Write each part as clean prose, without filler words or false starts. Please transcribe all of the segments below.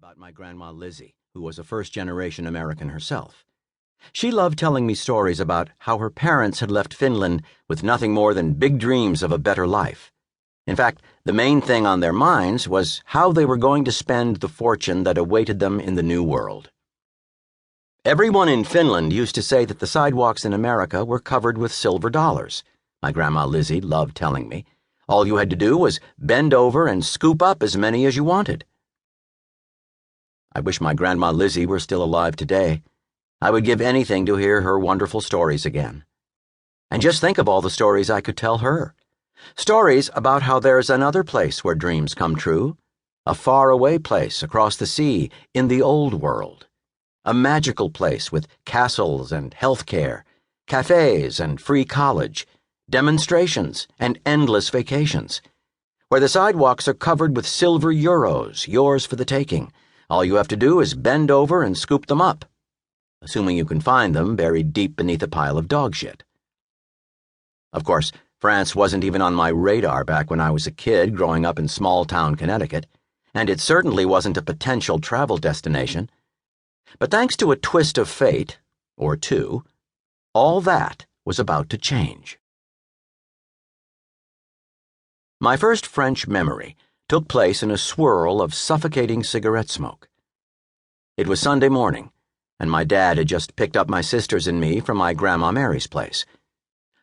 about my Grandma Lizzie, who was a first-generation American herself. She loved telling me stories about how her parents had left Finland with nothing more than big dreams of a better life. In fact, the main thing on their minds was how they were going to spend the fortune that awaited them in the New World. Everyone in Finland used to say that the sidewalks in America were covered with silver dollars, my Grandma Lizzie loved telling me. All you had to do was bend over and scoop up as many as you wanted. I wish my Grandma Lizzie were still alive today. I would give anything to hear her wonderful stories again. And just think of all the stories I could tell her. Stories about how there's another place where dreams come true, a faraway place across the sea in the old world, a magical place with castles and health care, cafes and free college, demonstrations and endless vacations, where the sidewalks are covered with silver euros, yours for the taking. All you have to do is bend over and scoop them up, assuming you can find them buried deep beneath a pile of dog shit. Of course, France wasn't even on my radar back when I was a kid growing up in small-town Connecticut, and it certainly wasn't a potential travel destination. But thanks to a twist of fate, or two, all that was about to change. My first French memory took place in a swirl of suffocating cigarette smoke. It was Sunday morning, and my dad had just picked up my sisters and me from my Grandma Mary's place.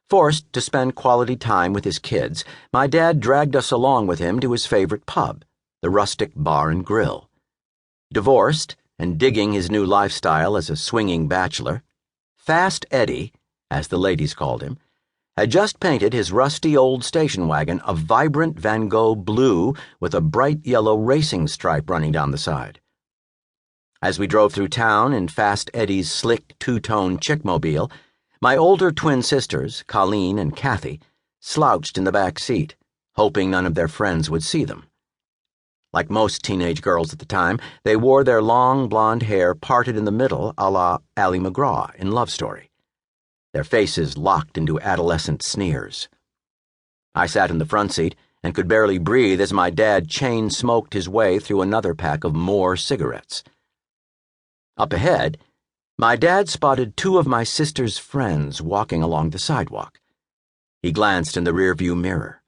Forced to spend quality time with his kids, my dad dragged us along with him to his favorite pub, the Rustic Bar and Grill. Divorced and digging his new lifestyle as a swinging bachelor, Fast Eddie, as the ladies called him, had just painted his rusty old station wagon a vibrant Van Gogh blue with a bright yellow racing stripe running down the side. As we drove through town in Fast Eddie's slick two-tone chickmobile, my older twin sisters, Colleen and Kathy, slouched in the back seat, hoping none of their friends would see them. Like most teenage girls at the time, they wore their long blonde hair parted in the middle a la Ally McGraw in Love Story, their faces locked into adolescent sneers. I sat in the front seat and could barely breathe as my dad chain-smoked his way through another pack of more cigarettes. Up ahead, my dad spotted two of my sister's friends walking along the sidewalk. He glanced in the rearview mirror.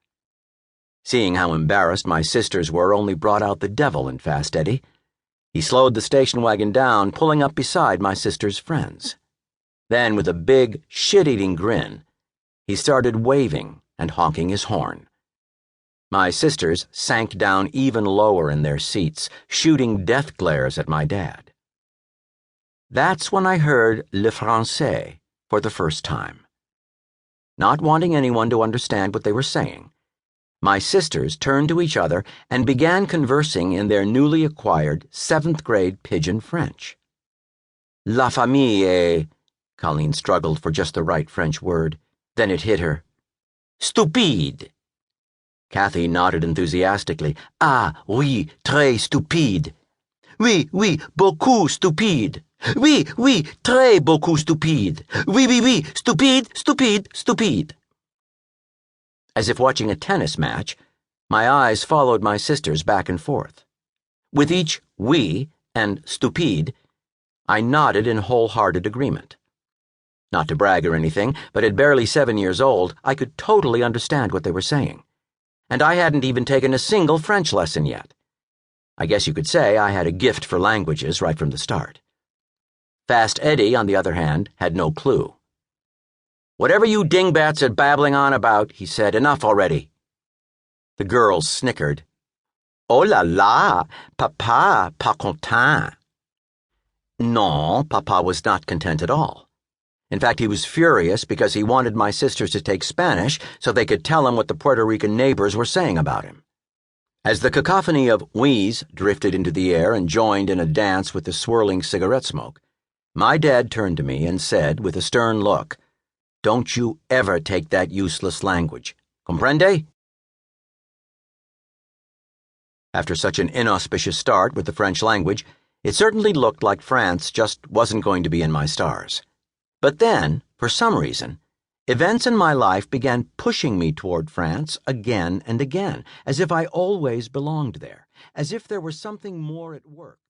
Seeing how embarrassed my sisters were only brought out the devil in Fast Eddie. He slowed the station wagon down, pulling up beside my sister's friends. Then, with a big, shit-eating grin, he started waving and honking his horn. My sisters sank down even lower in their seats, shooting death glares at my dad. That's when I heard Le Français for the first time. Not wanting anyone to understand what they were saying, my sisters turned to each other and began conversing in their newly acquired 7th-grade pidgin French. La famille est... Colleen struggled for just the right French word. Then it hit her. Stupide. Kathy nodded enthusiastically. Ah, oui, très stupide. Oui, oui, beaucoup stupide. Oui, oui, très beaucoup stupide. Oui, oui, oui, stupide, stupide, stupide. As if watching a tennis match, my eyes followed my sisters back and forth. With each oui and stupide, I nodded in wholehearted agreement. Not to brag or anything, but at barely 7 years old, I could totally understand what they were saying. And I hadn't even taken a single French lesson yet. I guess you could say I had a gift for languages right from the start. Fast Eddie, on the other hand, had no clue. Whatever you dingbats are babbling on about, he said, enough already. The girls snickered. Oh la la, papa, pas content. Non, papa was not content at all. In fact, he was furious because he wanted my sisters to take Spanish so they could tell him what the Puerto Rican neighbors were saying about him. As the cacophony of wheeze drifted into the air and joined in a dance with the swirling cigarette smoke, my dad turned to me and said with a stern look, "Don't you ever take that useless language. Comprende?" After such an inauspicious start with the French language, it certainly looked like France just wasn't going to be in my stars. But then, for some reason, events in my life began pushing me toward France again and again, as if I always belonged there, as if there was something more at work.